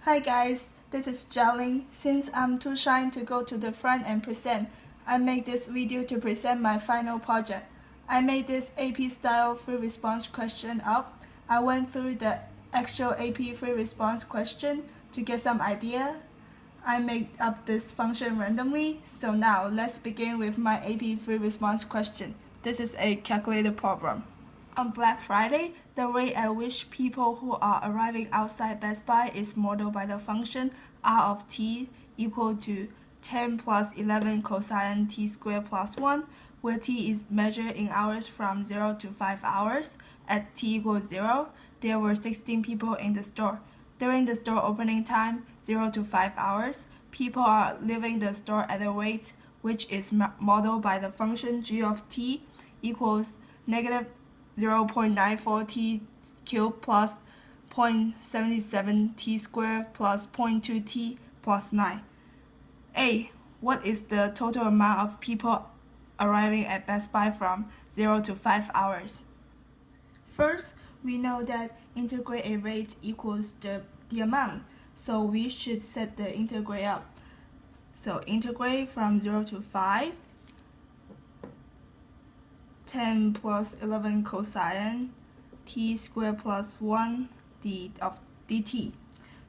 Hi guys, this is Jialing. Since I'm too shy to go to the front and present, I made this video to present my final project. I made this AP style free response question up. I went through the actual AP free response question to get some idea. I made up this function randomly, so now let's begin with my AP free response question. This is a calculated problem. On Black Friday, the rate at which people who are arriving outside Best Buy is modeled by the function r of t equal to 10 plus 11 cosine t squared plus 1, where t is measured in hours from 0 to 5 hours. At t equals 0, there were 16 people in the store. During the store opening time, 0 to 5 hours, people are leaving the store at a rate which is modeled by the function g of t equals negative 0.94 t cubed plus 0.77 t squared plus 0.2 t plus 9. A. What is the total amount of people arriving at Best Buy from 0 to 5 hours? First, we know that integrate a rate equals the amount, so we should set the integrate up. So integrate from 0 to 5, 10 plus 11 cosine t squared plus 1 of dt.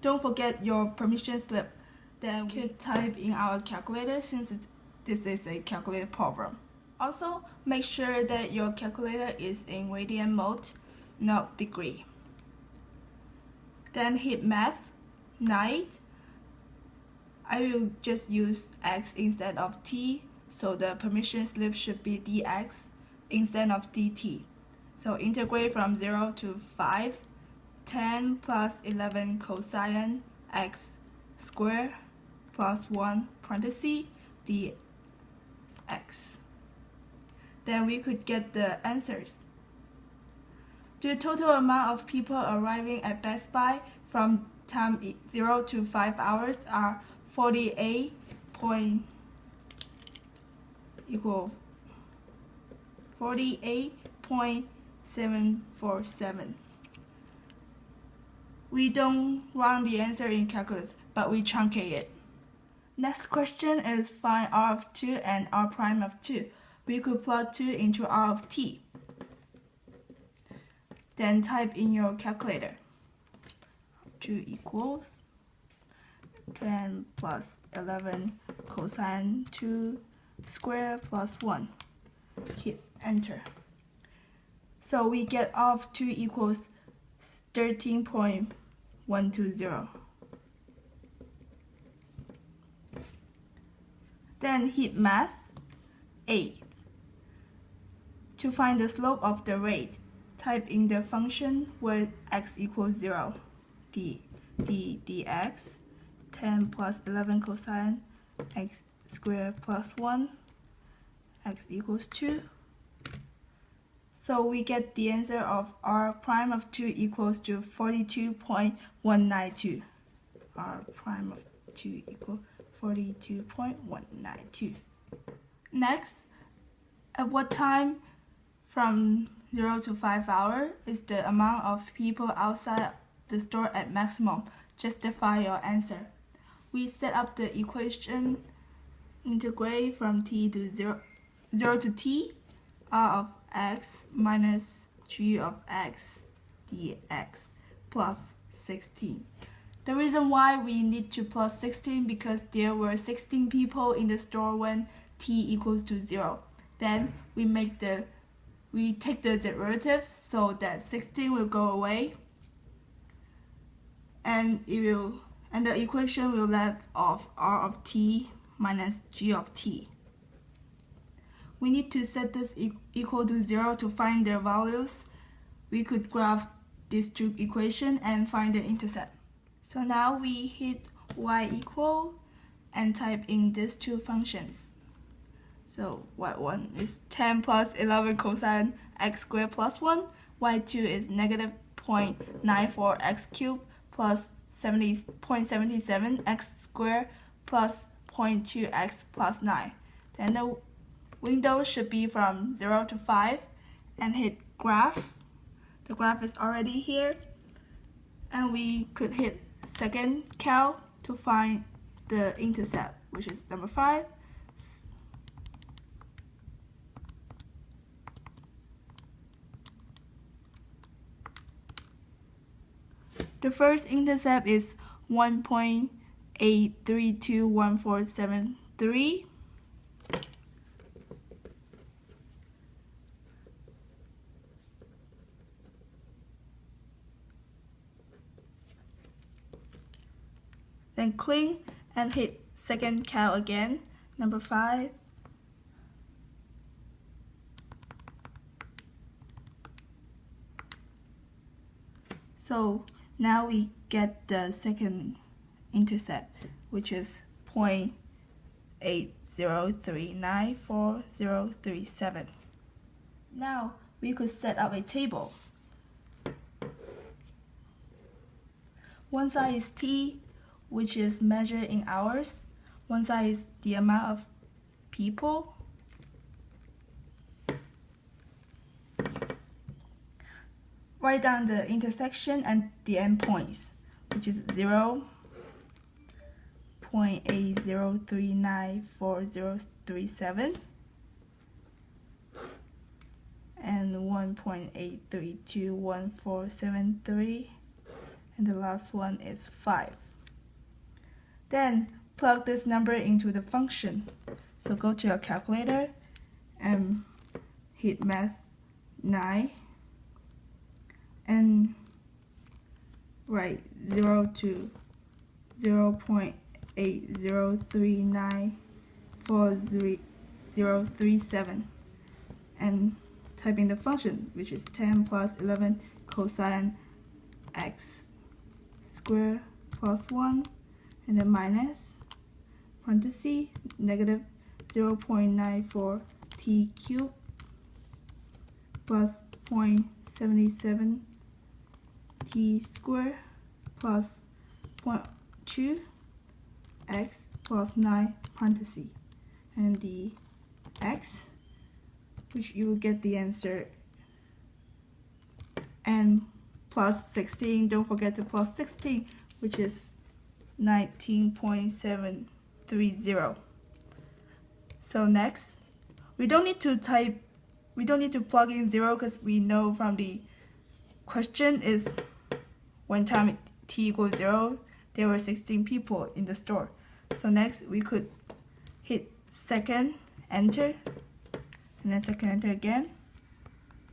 Don't forget your permission slip. Then we could type in our calculator since this is a calculated problem. Also, make sure that your calculator is in radian mode, not degree. Then hit math, 9. I will just use x instead of t, so the permission slip should be dx instead of dt. So integrate from 0 to 5, 10 plus 11 cosine x squared plus 1 parenthesis dx. Then we could get the answers. The total amount of people arriving at Best Buy from time 0 to 5 hours are 48 equal 48.747. We don't run the answer in calculus, but we truncate it. Next question is find r of 2 and r prime of 2. We could plot 2 into r of t. Then type in your calculator. 2 equals 10 plus 11 cosine 2 squared plus 1. Hit enter. So we get r of 2 equals 13.120. Then hit math, 8. To find the slope of the rate, type in the function where x equals 0, dx, 10 plus 11 cosine x squared plus 1, x equals 2. So we get the answer of r prime of 2 equals to 42.192. r prime of 2 equals 42.192. Next, at what time from 0 to 5 hours is the amount of people outside the store at maximum? Justify your answer. We set up the equation integrate from t to 0 to t, r of x minus g of x dx plus 16. The reason why we need to plus 16 because there were 16 people in the store when t equals to 0. Then we take the derivative so that 16 will go away, and the equation will left of r of t minus g of t. We need to set this equal to 0 to find their values. We could graph these two equations and find the intercept. So now we hit y equal and type in these two functions. So y1 is 10 plus 11 cosine x squared plus 1. y2 is negative 0.94 x cubed plus 0.77 x squared plus 0.2 x plus 9. Then the window should be from 0 to 5 and hit graph. The graph is already here. And we could hit second cal to find the intercept, which is number 5. The first intercept is 1.8321473. Then clean and hit second cal again, number 5. So now we get the second intercept, which is 0.80394037. Now we could set up a table. One side is T, which is measured in hours. One side is the amount of people. Write down the intersection and the endpoints, which is 0.80394037 and 1.8321473, and the last one is 5. Then plug this number into the function. So go to your calculator and hit math 9 and write 0 to 0.80394037 and type in the function, which is 10 plus 11 cosine x squared plus 1, and then minus parenthesis negative 0.94 t cubed plus 0.77 t squared plus 0.2 x plus 9 parenthesis, and the x, which you will get the answer, and plus 16, don't forget to plus 16, which is 19.730. So next, we don't need to plug in 0 because we know from the question is when time t equals 0, there were 16 people in the store. So next we could hit second enter and then second enter again,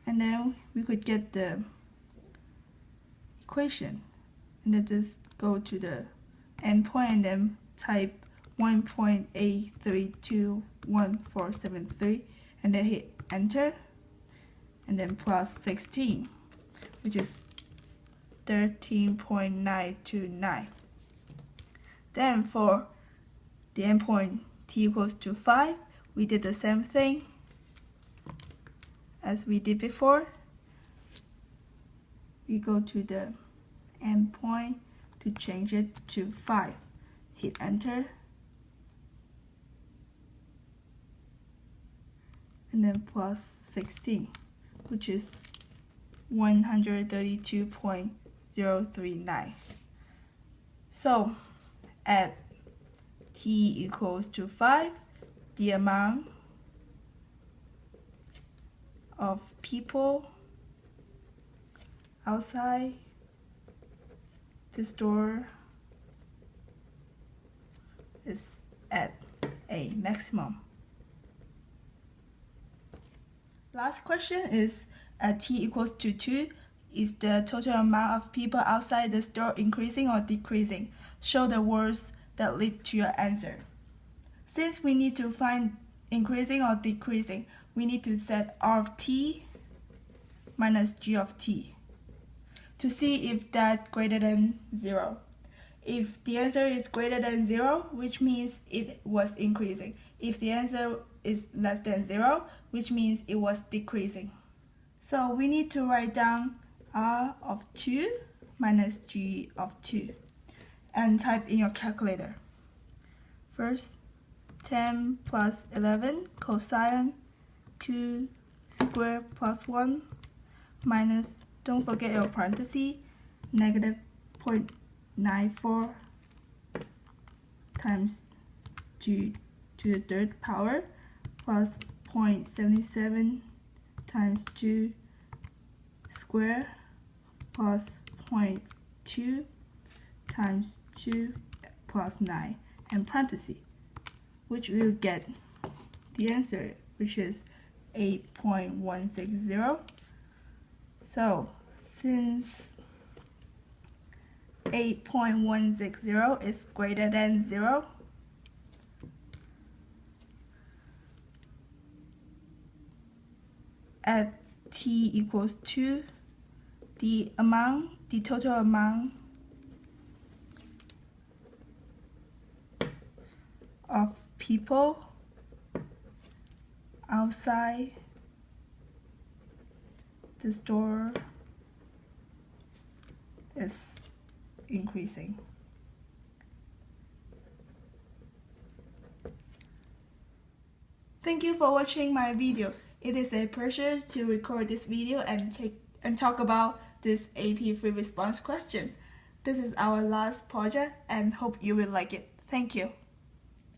and then we could get the equation, and then just go to the endpoint and then type 1.8321473 and then hit enter and then plus 16, which is 13.929. Then for the endpoint t equals to 5, we did the same thing as we did before. We go to the endpoint to change it to 5. Hit enter and then plus 16, which is 132.039. So at t equals to 5, the amount of people outside the store is at a maximum. Last question is, at t equals to 2, is the total amount of people outside the store increasing or decreasing? Show the words that lead to your answer. Since we need to find increasing or decreasing, we need to set r of t minus g of t to see if that's greater than 0. If the answer is greater than 0, which means it was increasing. If the answer is less than 0, which means it was decreasing. So we need to write down r of 2 minus g of 2 and type in your calculator. First, 10 plus 11 cosine 2 squared plus 1 minus, don't forget your parentheses, negative 0.94 times 2 to the third power plus 0.77 times 2 square plus 0.2 times 2 plus 9 and parentheses, which we will get the answer, which is 8.160. So since 8.160 is greater than 0, at t equals 2, the total amount of people outside the store is increasing. Thank you for watching my video. It is a pleasure to record this video and talk about this AP free response question. This is our last project and hope you will like it. Thank you.